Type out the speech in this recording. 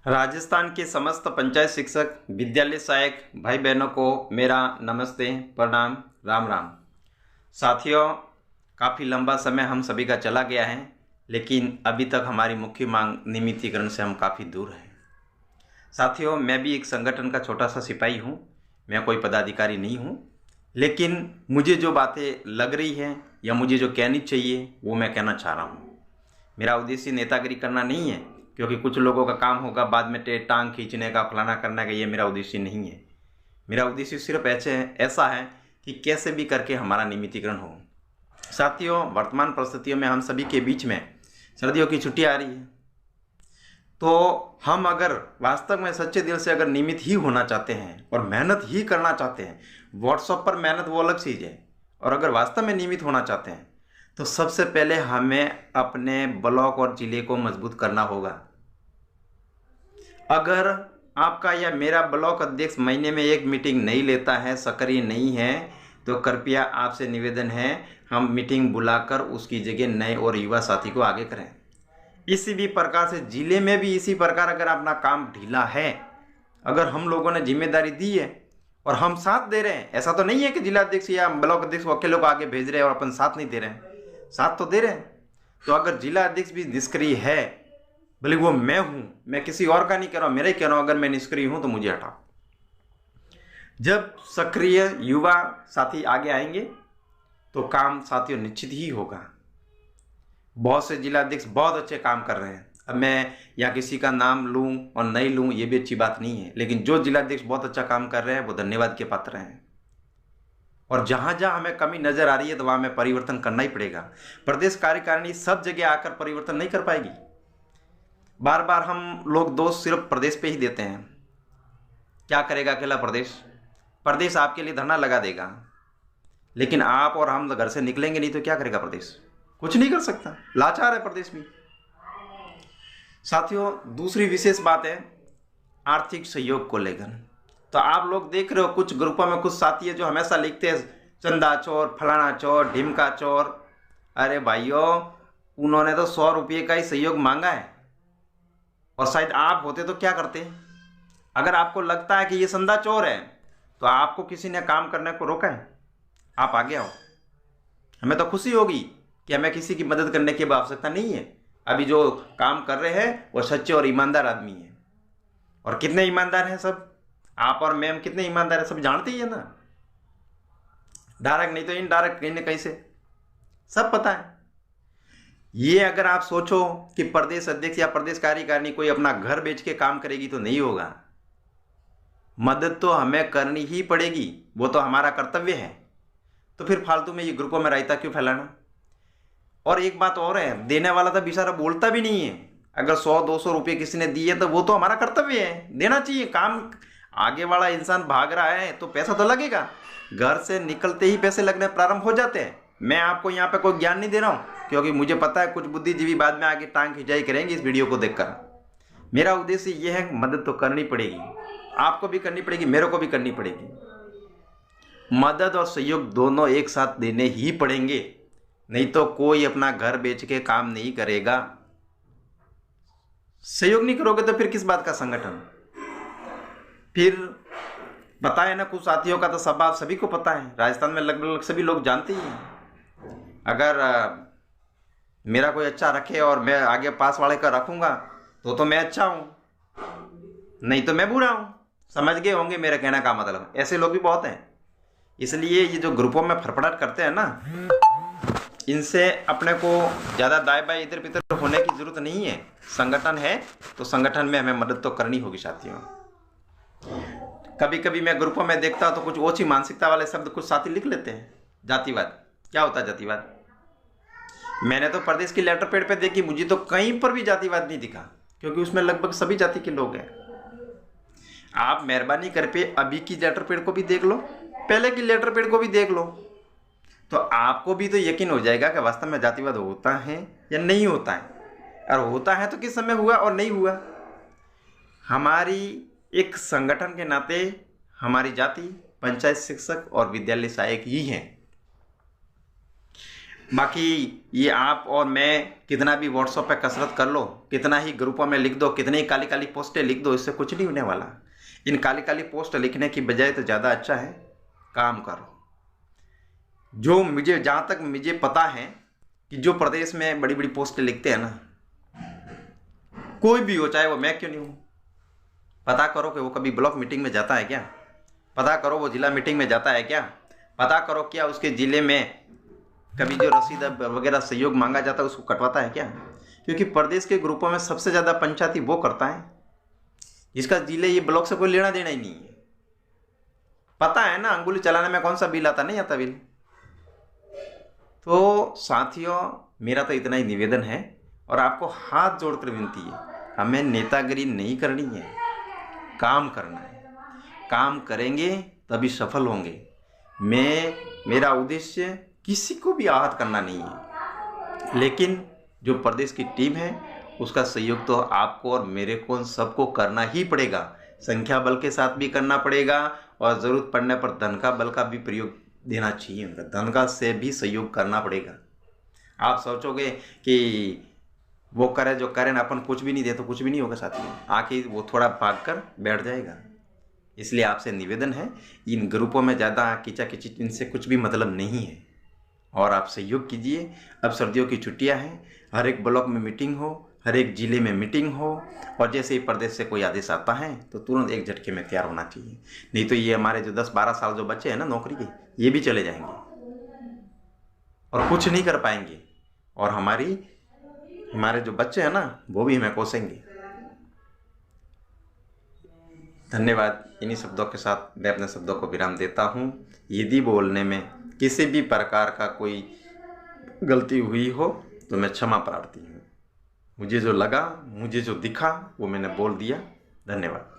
राजस्थान के समस्त पंचायत शिक्षक, विद्यालय सहायक भाई बहनों को मेरा नमस्ते, प्रणाम, राम राम। साथियों, काफ़ी लंबा समय हम सभी का चला गया है, लेकिन अभी तक हमारी मुख्य मांग नियमितीकरण से हम काफ़ी दूर हैं। साथियों, मैं भी एक संगठन का छोटा सा सिपाही हूँ। मैं कोई पदाधिकारी नहीं हूँ, लेकिन मुझे जो बातें लग रही हैं या मुझे जो कहनी चाहिए वो मैं कहना चाह रहा हूँ। मेरा उद्देश्य नेतागिरी करना नहीं है, क्योंकि कुछ लोगों का काम होगा बाद में टांग खींचने का, फलाना करने का। ये मेरा उद्देश्य नहीं है। मेरा उद्देश्य सिर्फ ऐसा है कि कैसे भी करके हमारा नियमितीकरण हो। साथियों, वर्तमान परिस्थितियों में हम सभी के बीच में सर्दियों की छुट्टी आ रही है, तो हम अगर वास्तव में सच्चे दिल से अगर नियमित ही होना चाहते हैं और मेहनत ही करना चाहते हैं, व्हाट्सएप पर मेहनत वो अलग चीज़ है, और अगर वास्तव में नियमित होना चाहते हैं तो सबसे पहले हमें अपने ब्लॉक और जिले को मजबूत करना होगा। अगर आपका या मेरा ब्लॉक अध्यक्ष महीने में एक मीटिंग नहीं लेता है, सक्रिय नहीं है, तो कृपया आपसे निवेदन है, हम मीटिंग बुलाकर उसकी जगह नए और युवा साथी को आगे करें। इसी भी प्रकार से जिले में भी इसी प्रकार अगर अपना काम ढीला है, अगर हम लोगों ने जिम्मेदारी दी है और हम साथ दे रहे हैं, ऐसा तो नहीं है कि जिला अध्यक्ष या ब्लॉक अध्यक्ष अकेले को आगे भेज रहे हैं और अपन साथ नहीं दे रहे हैं, साथ तो दे रहे हैं। तो अगर जिला अध्यक्ष भी निष्क्रिय है, भले वो मैं हूं, मैं किसी और का नहीं कह रहा हूं, मेरा ही कह रहा हूं, अगर मैं निष्क्रिय हूं तो मुझे हटाओ। जब सक्रिय युवा साथी आगे आएंगे तो काम साथियों निश्चित ही होगा। बहुत से जिला अध्यक्ष बहुत अच्छे काम कर रहे हैं। अब मैं या किसी का नाम लूं और नहीं लूं ये भी अच्छी बात नहीं है, लेकिन जो जिला अध्यक्ष बहुत अच्छा काम कर रहे हैं वो धन्यवाद के पात्र हैं। और जहां जहां हमें कमी नजर आ रही है तो वहां हमें परिवर्तन करना ही पड़ेगा। प्रदेश कार्यकारिणी सब जगह आकर परिवर्तन नहीं कर पाएगी। बार बार हम लोग दोष सिर्फ प्रदेश पे ही देते हैं। क्या करेगा अकेला प्रदेश? प्रदेश आपके लिए धरना लगा देगा, लेकिन आप और हम घर से निकलेंगे नहीं तो क्या करेगा प्रदेश? कुछ नहीं कर सकता, लाचार है प्रदेश भी। साथियों, दूसरी विशेष बात है आर्थिक सहयोग को लेकर। तो आप लोग देख रहे हो कुछ ग्रुपों में कुछ साथी है जो हमेशा लिखते हैं चंदा चोर, फलाना चोर, ढिमका चोर। अरे भाइयों, उन्होंने तो 100 रुपये का ही सहयोग मांगा है, और शायद आप होते तो क्या करते? अगर आपको लगता है कि ये चंदा चोर है तो आपको किसी ने काम करने को रोका है? आप आगे आओ। हमें तो खुशी होगी कि हमें किसी की मदद करने की आवश्यकता नहीं है। अभी जो काम कर रहे हैं वो सच्चे और ईमानदार आदमी हैं। और कितने ईमानदार हैं सब? आप और मैम कितने ईमानदार हैं सब जानते ही है ना। डायरेक्ट नहीं तो इनडायरेक्ट कहीं ना कहीं से सब पता है। ये अगर आप सोचो कि प्रदेश अध्यक्ष या प्रदेश कार्यकारिणी कोई अपना घर बेच के काम करेगी तो नहीं होगा। मदद तो हमें करनी ही पड़ेगी, वो तो हमारा कर्तव्य है। तो फिर फालतू में ये ग्रुपों में रायता क्यों फैलाना? और एक बात और है, देने वाला तो बेचारा बोलता भी नहीं है। अगर 100-200 रुपये किसी ने दिए तो वो तो हमारा कर्तव्य है, देना चाहिए। काम आगे वाला इंसान भाग रहा है तो पैसा तो लगेगा। घर से निकलते ही पैसे लगने प्रारंभ हो जाते हैं। मैं आपको यहाँ पे कोई ज्ञान नहीं दे रहा हूँ, क्योंकि मुझे पता है कुछ बुद्धिजीवी बाद में आगे टांग खिंचाई करेंगे इस वीडियो को देखकर। मेरा उद्देश्य ये है, मदद तो करनी पड़ेगी, आपको भी करनी पड़ेगी, मेरे को भी करनी पड़ेगी। मदद और सहयोग दोनों एक साथ देने ही पड़ेंगे, नहीं तो कोई अपना घर बेच के काम नहीं करेगा। सहयोग नहीं करोगे तो फिर किस बात का संगठन? फिर पता है ना, कुछ साथियों का तो स्वभाव सभी को पता है, राजस्थान में लगभग सभी लोग जानते ही हैं। अगर मेरा कोई अच्छा रखे और मैं आगे पास वाले का रखूंगा तो मैं अच्छा हूं, नहीं तो मैं बुरा हूं। समझ गए होंगे मेरे कहने का मतलब। ऐसे लोग भी बहुत हैं। इसलिए ये जो ग्रुपों में फड़फड़ाहट करते हैं ना, इनसे अपने को ज़्यादा दाएं बाएं इधर उधर होने की जरूरत नहीं है। संगठन है तो संगठन में हमें मदद तो करनी होगी साथियों। कभी कभी मैं ग्रुपों में देखता हूं तो कुछ ओछी मानसिकता वाले शब्द कुछ साथी लिख लेते हैं। जातिवाद, क्या होता है जातिवाद? मैंने तो प्रदेश की लेटर पैड पे देखी, मुझे तो कहीं पर भी जातिवाद नहीं दिखा, क्योंकि उसमें लगभग सभी जाति के लोग हैं। आप मेहरबानी करके अभी की लेटर पैड को भी देख लो, पहले की लेटर पैड को भी देख लो, तो आपको भी तो यकीन हो जाएगा कि वास्तव में जातिवाद होता है या नहीं होता है, और होता है तो किस समय हुआ और नहीं हुआ। हमारी एक संगठन के नाते हमारी जाति पंचायत शिक्षक और विद्यालय सहायक ही हैं। बाकी ये आप और मैं कितना भी व्हाट्सएप पे कसरत कर लो, कितना ही ग्रुपों में लिख दो, कितनी ही काली काली पोस्टें लिख दो, इससे कुछ नहीं होने वाला। इन काली काली पोस्ट लिखने की बजाय तो ज़्यादा अच्छा है काम करो। जो मुझे, जहाँ तक मुझे पता है कि जो प्रदेश में बड़ी बड़ी पोस्टें लिखते हैं ना, कोई भी हो, चाहे वो मैं क्यों नहीं हूँ, पता करो कि वो कभी ब्लॉक मीटिंग में जाता है क्या, पता करो वो जिला मीटिंग में जाता है क्या, पता करो क्या उसके ज़िले में कभी जो रसीद वगैरह सहयोग मांगा जाता है उसको कटवाता है क्या। क्योंकि प्रदेश के ग्रुपों में सबसे ज़्यादा पंचायती वो करता है जिसका जिले ये ब्लॉक से कोई लेना देना ही नहीं है। पता है ना अंगुली चलाने में कौन सा बिल आता, नहीं आता बिल। तो साथियों, मेरा तो इतना ही निवेदन है और आपको हाथ जोड़कर विनती है, हमें नेतागिरी नहीं करनी है, काम करना है। काम करेंगे तभी सफल होंगे। मेरा उद्देश्य किसी को भी आहत करना नहीं है, लेकिन जो प्रदेश की टीम है उसका सहयोग तो आपको और मेरे को सबको करना ही पड़ेगा। संख्या बल के साथ भी करना पड़ेगा और ज़रूरत पड़ने पर धन का बल का भी प्रयोग देना चाहिए, धन का से भी सहयोग करना पड़ेगा। आप सोचोगे कि वो करे जो करें, अपन कुछ भी नहीं दे तो कुछ भी नहीं होगा साथियों, आखिर वो थोड़ा भाग कर बैठ जाएगा। इसलिए आपसे निवेदन है, इन ग्रुपों में ज़्यादा खींचा इनसे कुछ भी मतलब नहीं है और आप सहयोग कीजिए। अब सर्दियों की छुट्टियां हैं, हर एक ब्लॉक में मीटिंग हो, हर एक ज़िले में मीटिंग हो और जैसे ही प्रदेश से कोई आदेश आता है तो तुरंत एक झटके में तैयार होना चाहिए। नहीं तो ये हमारे जो 10-12 साल जो बच्चे हैं ना नौकरी के, ये भी चले जाएंगे और कुछ नहीं कर पाएंगे और हमारे जो बच्चे हैं ना वो भी हमें कोसेंगे। धन्यवाद। इन्हीं शब्दों के साथ मैं अपने शब्दों को विराम देता हूँ। यदि बोलने में किसी भी प्रकार का कोई गलती हुई हो तो मैं क्षमा प्रार्थी हूँ। मुझे जो लगा, मुझे जो दिखा वो मैंने बोल दिया। धन्यवाद।